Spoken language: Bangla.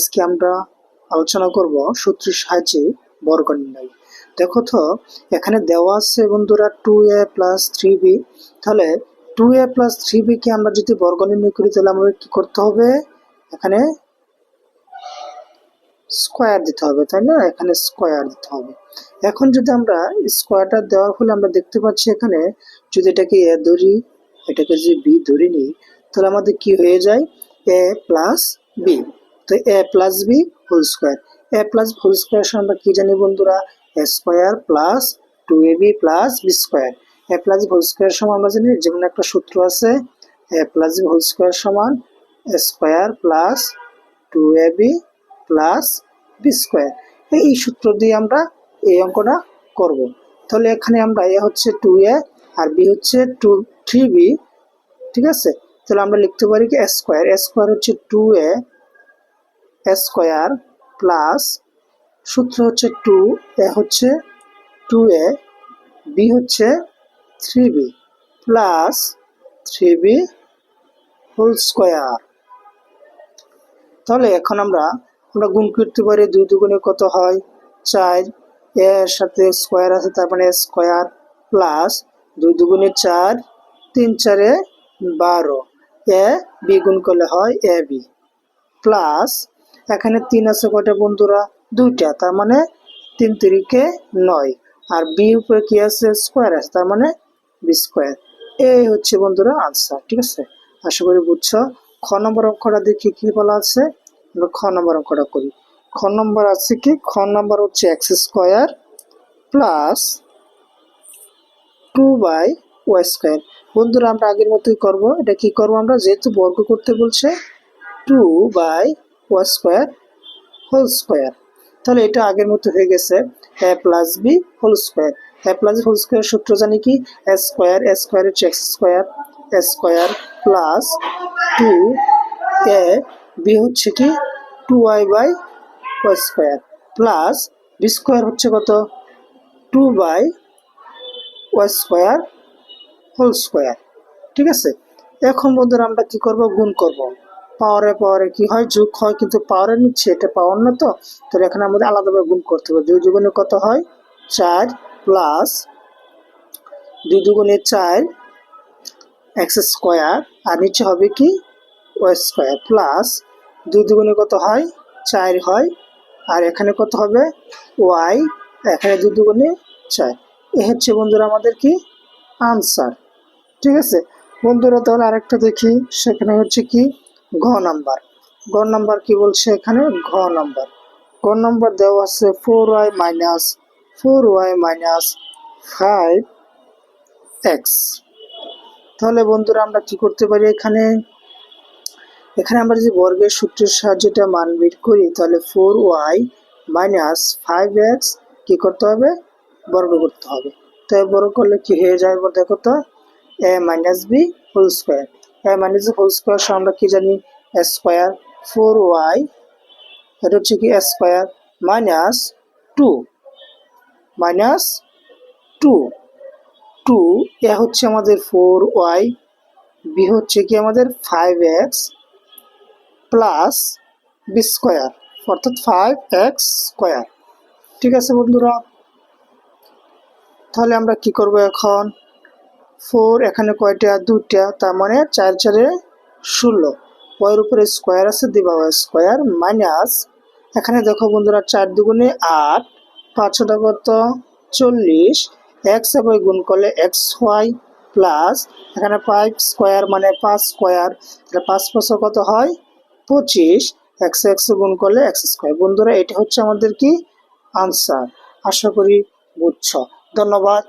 আজকে আমরা আলোচনা করব সূত্রের সাহায্যে বর্গ নির্ণয়। দেখো তো এখানে দেওয়া আছে বন্ধুরা 2a প্লাস 3b। তাহলে 2a প্লাস 3b কে আমরা যদি বর্গ নির্ণয় করি তাহলে আমাদের কি করতে হবে, এখানে স্কোয়ার দিতে হবে, তাই না? এখানে স্কোয়ার দিতে হবে। এখন যদি আমরা স্কোয়ারটা দেওয়ার ফলে আমরা দেখতে পাচ্ছি এখানে যদি এটাকে a ধরি, এটাকে যদি b ধরে নিই, তাহলে আমাদের কি হয়ে যায়, a প্লাস b। তো a plus b whole square, a plus whole square আমরা কি জানি বন্ধুরা, a square plus 2ab plus b square. a plus whole square সমান আমরা জানি যেমন একটা সূত্র আছে, a plus b whole square সমান a square plus 2ab plus B square. এই সূত্র দিয়ে আমরা এই অঙ্কটা করব। তাহলে এখানে আমরা এ হচ্ছে 2a আর বি হচ্ছে 3b, ঠিক আছে? তাহলে আমরা লিখতে পারি কি স্কোয়ার, স্কোয়ার হচ্ছে 2a স্কোয়ার প্লাস সূত্র হচ্ছে 2, এ হচ্ছে 2a, বি হচ্ছে 3b plus 3b whole square. তাহলে এখন আমরা গুণ করতে পারি, 2 দুগুণে কত হয় 4, এর সাথে স্কোয়ার আছে তার মানে স্কোয়ার প্লাস 2 দুগুণে 4, 3 4 12, এ বি গুণ করলে হয় এ বি প্লাস এখানে 3 আছে কয়টা বন্ধুরা, 2টা, তার মানে 3 3 9, আর বি উপরে কি আছে স্কোয়ার আছে তার মানে বি স্কোয়ার। এই হচ্ছে বন্ধুরা আনসার, ঠিক আছে? আশা করি বুঝছো। খ নম্বর অঙ্কটা দেখি কি বলা আছে, আমরা খ নম্বর অঙ্কটা করি। খ নম্বর আছে কি, খ নম্বর হচ্ছে X square plus 2y square. বন্ধুরা আমরা আগের মতোই করব, এটা কি করব আমরা, যেহেতু বর্গ করতে বলছে 2y স্কোয়ার হোল স্কোয়ার, তাহলে এটা আগের মতো হয়ে গেছে a plus B whole square. a plus whole square সূত্র জানি কি, a স্কোয়ার হচ্ছে X square plus 2a B হচ্ছে কি 2y by Y square plus B square হচ্ছে কত 2 by Y square whole square, ঠিক আছে? এখন বন্ধুরা আমরা কি করব, গুণ করব। পাওয়ারে কি হয়, যোগ হয়, কিন্তু পাওয়ারে নিচ্ছে, এটা পাওয়ার না, তো তাহলে এখানে আমাদের আলাদাভাবে গুণ করতে হবে। 2 দুগুণে কত হয় 4 প্লাস 2 দুগুণে 4 এক্স স্কোয়ার আর নিচে হবে কি ওয়াই স্কোয়ার প্লাস 2 দুগুণে কত হয় 4 হয়, আর এখানে কত হবে ওয়াই, এখানে 2 দুগুণে 4। এ হচ্ছে বন্ধুরা আমাদের কি আনসার, ঠিক আছে বন্ধুরা? তাহলে আরেকটা দেখি, সেখানে হচ্ছে কি ঘ নাম্বার কি বলছে এখানে, ঘ নাম্বার দেওয়া আছে 4y মাইনাস 5x। তাহলে বন্ধুরা আমরা কি করতে পারি, এখানে আমরা যদি বর্গের সূত্রের সাহায্যে এটা মান বের করি, তাহলে 4y মাইনাস 5x কি করতে হবে, বর্গ করতে হবে। তাই বর্গ করলে কি হয়ে যায় দেখো তো, a minus B whole square. a minus B whole square আমরা কি জানি a স্কোয়ার, 4y এটা হচ্ছে কি a স্কোয়ার মাইনাস 2 এ হচ্ছে আমাদের 4y, বি হচ্ছে কি আমাদের 5x প্লাস বি স্কোয়ার অর্থাৎ 5x স্কোয়ার, ঠিক আছে বন্ধুরা? তাহলে আমরা কি করব এখন, 4 এখানে কয়টা 2টা, তার মানে 4 4 16, ওয়ার উপরে স্কোয়ার আছে দিবা ওয়াই স্কোয়ার মাইনাস এখানে দেখো বন্ধুরা 4 দুগুণে 8, 5 কত 40, এক্স এবং গুণ করলে এক্স ওয়াই প্লাস এখানে 5 স্কোয়ার মানে 5 স্কোয়ার, তাহলে 5 5 কত হয় 25, এক্স গুণ করলে এক্স স্কোয়ার। বন্ধুরা এটা হচ্ছে আমাদের কি আনসার, আশা করি বুঝছো। ধন্যবাদ।